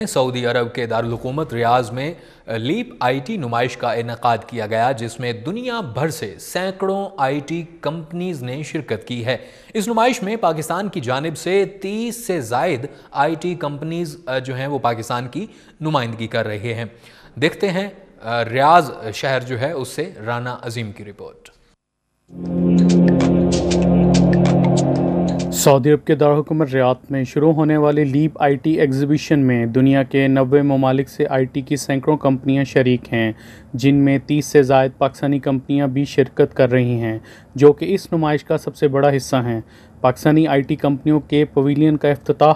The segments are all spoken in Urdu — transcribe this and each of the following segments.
سعودی عرب کے دارالحکومت ریاض میں لیپ آئی ٹی نمائش کا انعقاد کیا گیا، جس میں دنیا بھر سے سینکڑوں آئی ٹی کمپنیز نے شرکت کی ہے۔ اس نمائش میں پاکستان کی جانب سے 30 سے زائد آئی ٹی کمپنیز جو ہیں وہ پاکستان کی نمائندگی کر رہے ہیں۔ دیکھتے ہیں ریاض شہر جو ہے اس سے رانا عظیم کی رپورٹ۔ سعودی عرب کے دارالحکومت ریاض میں شروع ہونے والے لیپ آئی ٹی ایگزیبیشن میں دنیا کے 90 ممالک سے آئی ٹی کی سینکڑوں کمپنیاں شریک ہیں، جن میں 30 سے زائد پاکستانی کمپنیاں بھی شرکت کر رہی ہیں، جو کہ اس نمائش کا سب سے بڑا حصہ ہیں۔ پاکستانی آئی ٹی کمپنیوں کے پویلین کا افتتاح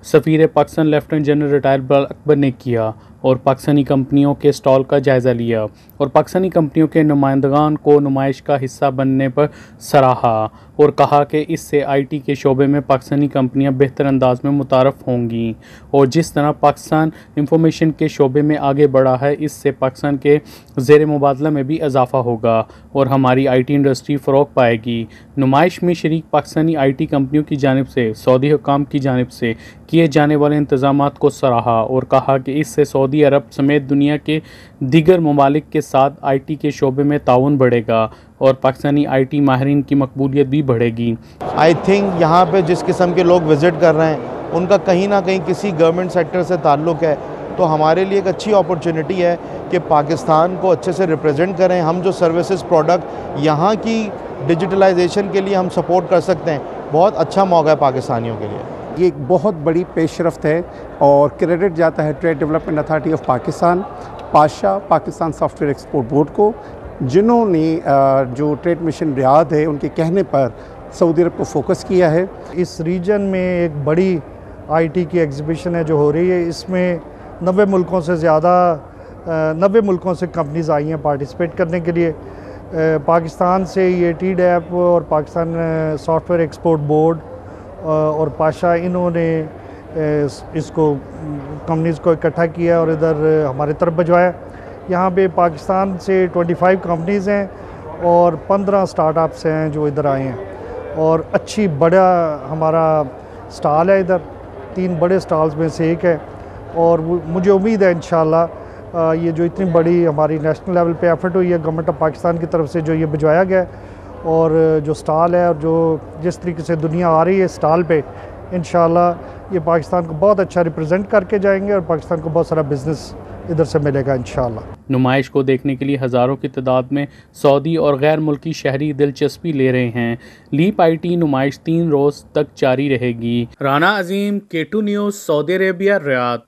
سفیر پاکستان لیفٹیننٹ جنرل ریٹائر بلال اکبر نے کیا اور پاکستانی کمپنیوں کے اسٹال کا جائزہ لیا اور پاکستانی کمپنیوں کے نمائندگان کو نمائش کا حصہ بننے پر سراہا اور کہا کہ اس سے آئی ٹی کے شعبے میں پاکستانی کمپنیاں بہتر انداز میں متعارف ہوں گی اور جس طرح پاکستان انفارمیشن کے شعبے میں آگے بڑھا ہے، اس سے پاکستان کے زیر مبادلہ میں بھی اضافہ ہوگا اور ہماری آئی ٹی انڈسٹری فروغ پائے گی۔ نمائش میں شریک پاکستانی آئی ٹی کمپنیوں کی جانب سے سعودی حکام کی جانب سے کیے جانے والے انتظامات کو سراہا اور کہا کہ اس سے سعودی عرب سمیت دنیا کے دیگر ممالک کے ساتھ آئی ٹی کے شعبے میں تعاون بڑھے گا اور پاکستانی آئی ٹی ماہرین کی مقبولیت بھی بڑھے گی۔ آئی تھنک یہاں پہ جس قسم کے لوگ وزٹ کر رہے ہیں ان کا کہیں نہ کہیں کسی گورنمنٹ سیکٹر سے تعلق ہے، تو ہمارے لیے ایک اچھی اپرچونٹی ہے کہ پاکستان کو اچھے سے ریپرزینٹ کریں۔ ہم جو سروسز پروڈکٹ یہاں کی ڈیجیٹلائزیشن کے لیے ہم سپورٹ کر سکتے ہیں، بہت اچھا موقع ہے پاکستانیوں کے لیے۔ یہ ایک بہت بڑی پیش رفت ہے اور کریڈٹ جاتا ہے trade development authority of Pakistan, PASHA Pakistan software export board کو، جنہوں نے جو ٹریڈ مشن ریاض ہے ان کے کہنے پر سعودی عرب کو فوکس کیا ہے۔ اس ریجن میں ایک بڑی آئی ٹی کی ایگزیبیشن ہے جو ہو رہی ہے، اس میں 90 ملکوں سے زیادہ 90 ملکوں سے کمپنیز آئی ہیں پارٹیسپیٹ کرنے کے لیے۔ پاکستان سے یہ ٹی ڈیپ اور Pakistan software export board اور پاشا، انہوں نے اس کو کمپنیز کو اکٹھا کیا اور ادھر ہمارے طرف بھجوایا۔ یہاں پہ پاکستان سے 25 کمپنیز ہیں اور 15 سٹارٹ اپس ہیں جو ادھر آئے ہیں، اور اچھی بڑا ہمارا سٹال ہے ادھر، 3 بڑے سٹالز میں سے ایک ہے، اور مجھے امید ہے انشاءاللہ یہ جو اتنی بڑی ہماری نیشنل لیول پہ ایفرٹ ہوئی ہے گورنمنٹ آف پاکستان کی طرف سے جو یہ بھجوایا گیا ہے، اور جو سٹال ہے اور جو جس طریقے سے دنیا آ رہی ہے سٹال پہ، انشاءاللہ یہ پاکستان کو بہت اچھا ریپرزینٹ کر کے جائیں گے اور پاکستان کو بہت سارا بزنس ادھر سے ملے گا انشاءاللہ۔ نمائش کو دیکھنے کے لیے ہزاروں کی تعداد میں سعودی اور غیر ملکی شہری دلچسپی لے رہے ہیں۔ لیپ آئی ٹی نمائش 3 روز تک جاری رہے گی۔ رانا عظیم، K2 نیوز، سعودی عربیہ، ریاض۔